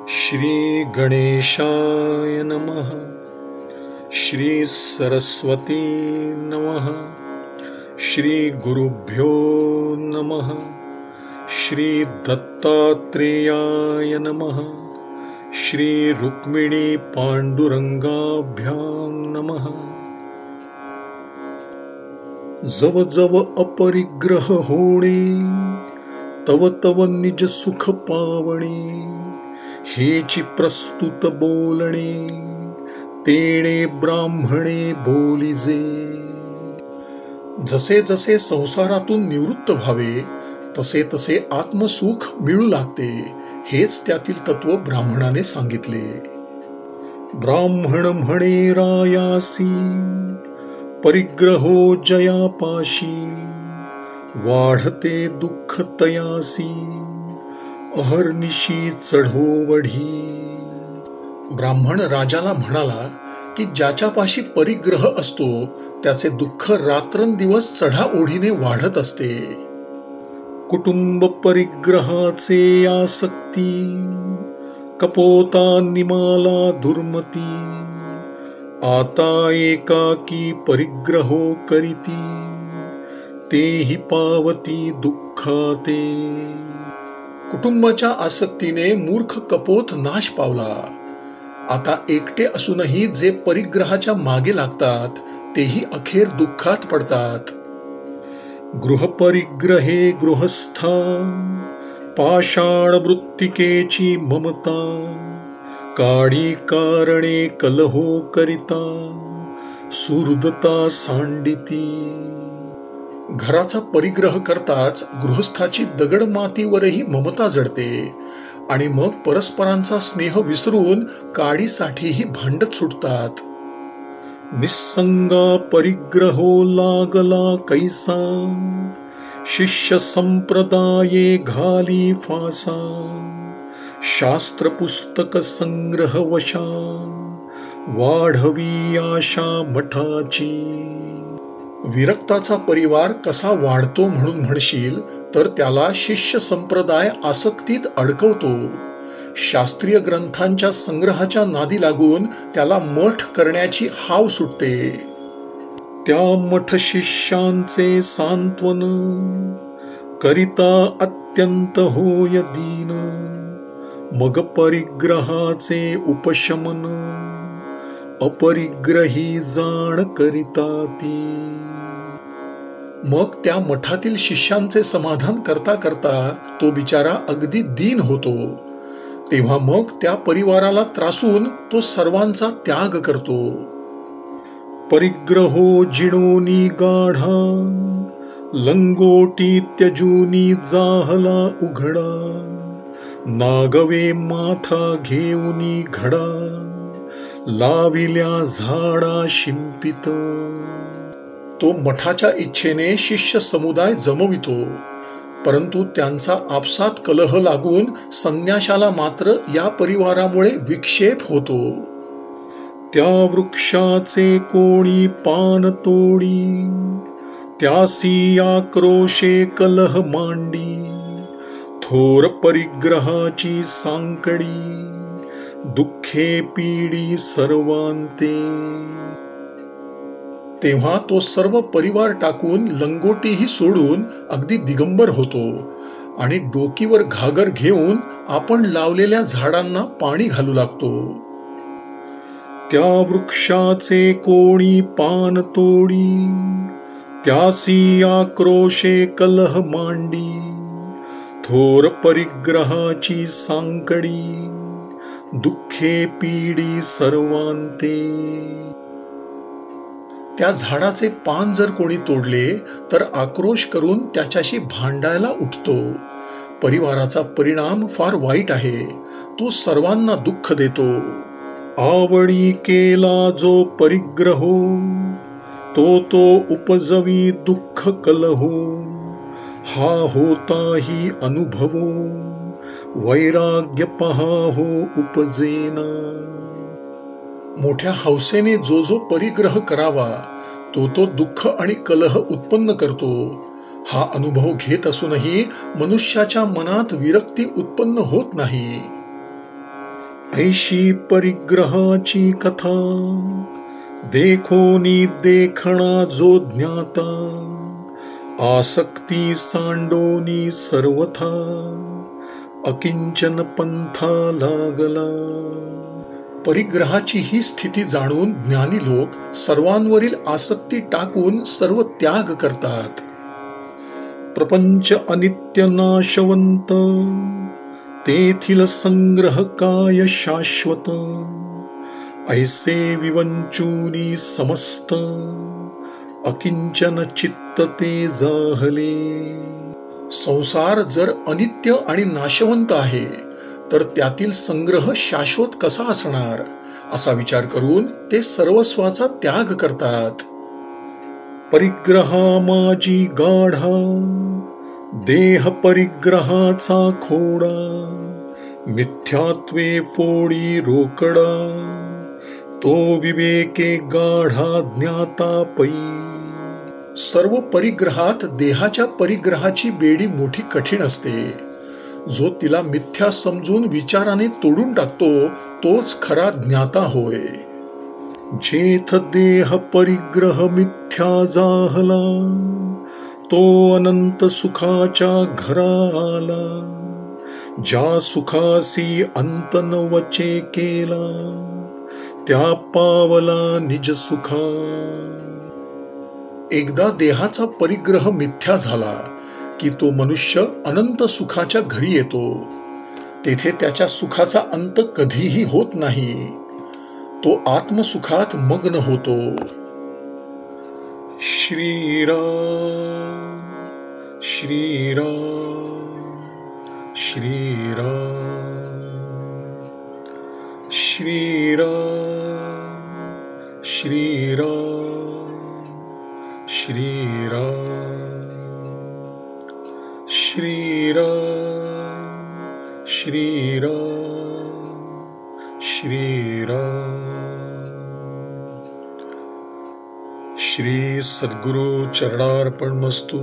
श्री गणेशाय नमः। श्री सरस्वती नमः। श्री गुरुभ्यो नमः। श्री दत्तात्रेयाय नमः। श्री रुक्मिणी पांडुरंगाभ्यां नमः। जव जव अपरिग्रह होणे, तव तव निज सुख पावणे। हेची प्रस्तुत बोलणे, तेणे ब्राह्मणे बोलिजे। जसे जसे संसारातून निवृत्त व्हावे तसे तसे आत्मसुख मिळू लागते, हेच त्यातील तत्व ब्राह्मणाने सांगितले। ब्राह्मण म्हणे रायासी, परिग्रहो जयापाशी। वाढते दुःख तयासी, अहर्निशी चढो वढी। ब्राह्मण राजाला म्हणाला की ज्याच्यापाशी परिग्रह असतो त्याचे दुःख रात्रंदिवस चढाओढीने वाढत असते। कुटुंब परिग्रहाचे आसक्ती, कपोता निमाला दुर्मती। आता एकाकी परिग्रहो करीती, तेही पावती दुःखाते। कुटुंबाच्या आसक्तीने मूर्ख कपोत नाश पावला। आता एकटे असूनही जे परिग्रहाच्या मागे लागतात तेही अखेर दुःखात पडतात। गृहपरिग्रहे गृहस्था, पाषाण वृत्तिकेची ममता। काडी कारणे कलहो करिता, सुहृदता सांडिती। घराचा परिग्रह करताच गृहस्थाची दगडमातीवरही ममता जडते आणि मग परस्परांचा स्नेह विसरून काडीसाठीही भांडत सुटतात। निस्संगा परिग्रहो लागला कैसा, शिष्य संप्रदाये घाली फासा। शास्त्र पुस्तक संग्रह वशा, वाढवी आशा मठाची। विरक्ताचा परिवार कसा वाढतो म्हणून म्हणशील तर त्याला शिष्य संप्रदाय आसक्तीत अडकवतो। शास्त्रीय ग्रंथांच्या संग्रहाच्या नादी लागून त्याला मठ करण्याची हाव सुटते। त्या मठ शिष्यांचे सांत्वन, करिता अत्यंत होय दीन। मग परिग्रहाचे उपशमन, अपरिग्रही जाण करिता ती। मग त्या मठातील शिष्यांचे समाधान करता करता तो बिचारा अगदी दीन होतो। तेव्हा मग त्या परिवाराला त्रासून तो सर्वांचा त्याग करतो। परिग्रहो जिणोनी गाढा, लंगोटी त्यजूनी जाहला उघडा। नागवे माथा घेऊनी घडा, लाविल्या झाडा शिंपित। तो मठाच्या इच्छेने शिष्य समुदाय जमवितो, परंतु त्यांचा आपसात कलह लागून संन्याशाला मात्र या परिवारामुळे विक्षेप होतो। त्या वृक्षाचे कोणी पान तोडी, त्यासी आक्रोशे कलह मांडी। थोर परिग्रहाची सांकडी, दुःखे पीडी सर्वांते। तेव्हा तो सर्व परिवार टाकून, लंगोटीही सोडून अगदी दिगंबर होतो आणि डोकीवर घागर घेऊन आपण लावलेल्या झाडांना पाणी घालू लागतो। त्या वृक्षाचे कोणी पान तोडी, त्यासी आक्रोशे कलह मांडी। थोर परिग्रहाची सांकडी, दुःखे पीडी सर्वांते। त्या झाडाचे पान जर कोणी तोडले तर आक्रोश करून त्याच्याशी भांडायला उठतो। परिवाराचा परिणाम फार वाईट आहे, तो सर्वांना दुःख देतो। आवडी केला जो परिग्रहो, तो उपजवी दुःख कलहो। हा होताही अनुभवो, वैराग्य पहाहो उपजेना। मोठ्या हौसेने जो परिग्रह करावा तो दुःख आणि कलह उत्पन्न करतो। हा अनुभव घेत असूनही मनुष्याच्या मनात विरक्ती उत्पन्न होत नाही। ऐशी परिग्रहाची कथा, देखोनी देखणा जो ज्ञाता, आसक्ती सांडोनी सर्वथा, अकिंचन पंथा लागला. परिग्रहाची ही स्थिती जाणून ज्ञानी लोक सर्वांवरील आसक्ती टाकून सर्व त्याग करतात. प्रपंच अनित्य नाशवंत, तेथील संग्रह काय शाश्वत, ऐसे विवंचूनी समस्त, अकिंचन चित्त ते जाहले. संसार जर अनित्य आणि नाशवंत आहे तर त्यातील संग्रह शाश्वत कसा असणार, असा विचार करून ते सर्वस्वाचा त्याग करतात. परिग्रहा माझी गाढा, देह परिग्रहाचा खोडा, मिथ्यात्वे फोडी रोकडा, तो विवेके गाढा ज्ञाता पै. सर्व परिग्रहात देहाच्या परिग्रहाची बेडी मोठी कठीण असते. जो तिला मिथ्या समजून विचाराने तोडून टाकतो तोच खरा ज्ञाता होय. जेथ देह परिग्रह मिथ्या जाहला, तो अनंत सुखाच्या घरा आला, ज्या सुखासी अंत न वचे केला, त्या पावला निज सुखा. एकदा देहाचा परिग्रह मिथ्या झाला की तो मनुष्य अनंत सुखाच्या घरी येतो. तेथे त्याच्या सुखाचा अंत कधीही होत नाही. तो आत्मसुखात मग्न होतो. श्रीराम श्रीराम श्रीराम श्रीराम श्रीराम श्रीराम श्रीराम श्रीराम. श्री सद्गुरु चरणार्पणमस्तु.